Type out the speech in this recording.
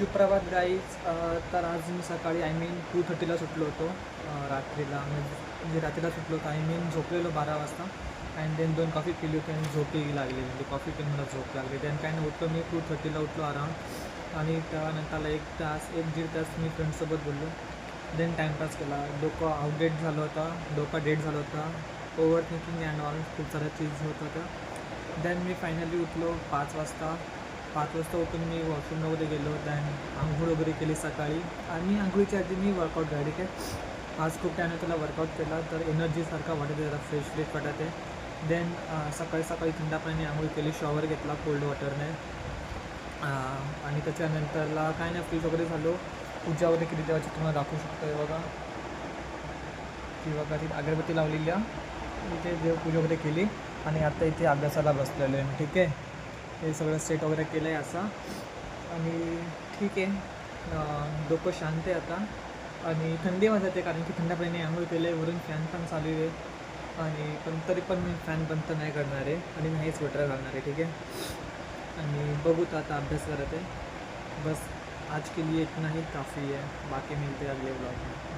सुप्रभात गाईज. तर आज मी सकाळी 2:30ला सुटलो होतो. रात्रीला म्हणजे रात्रीला सुटलो होतो. झोपलेलो 12 वाजता. अँड देन 2 कॉफी पिली होती आणि झोपही लागली. म्हणजे कॉफी पिऊन मला झोप लागली. देन काय नाही उठलो मी 2:30ला उठलो अराउंड. आणि त्यानंतरला 1-1.5 तास मी फ्रेंड्ससोबत बोललो. देन टाईमपास केला. डोकं आउटडेट झालं होता, डोका डेट झाला होता. ओव्हर थिंकिंग अँड ऑल खूप साऱ्या चीज होत होत्या. देन मी फायनली उठलो 5 वाजता. 5 वाजता उठून मी वॉशरूममध्ये गेलो. दॅन आंघोळ वगैरे केली सकाळी. आणि आंघोळीच्या आधी मी वर्कआउट केला. ठीक आहे. आज खूप त्याने त्याला वर्कआउट केला तर एनर्जीसारखा वाटत आहे, जरा फ्रेश वाटत आहे. देन सकाळी सकाळी थंड पाण्याने आंघोळ केली, शॉवर घेतला कोल्ड वॉटरने. आणि त्याच्यानंतरला काय नाही फ्रेश वगैरे झालो. पूजा वगैरे केली देवाची, तुम्हाला दाखवू शकतो आहे बघा. ती बघा ती अगरबत्ती लावलेली आहे. इथे देवपूजा वगैरे केली आणि आता इथे अभ्यासाला बसलेलो आहे. ठीक आहे. हे सगळं सेट वगैरे केलं आहे असा. आणि ठीक आहे. डोकं शांत आहे आता. आणि थंडी वाजते कारण की थंड पाण्याने आंघोळ केलं आहे, वरून फॅन पण चालू आहे. आणि पण तरी पण मी फॅन बंद तर नाही करणार आहे आणि मी हे स्वेटर घालणार आहे. ठीक आहे. आणि बघूत आता अभ्यास करत आहे. बस आज के लिए इतना ही काफ़ी है. बाकी मिलते हैं अगले ब्लॉग में.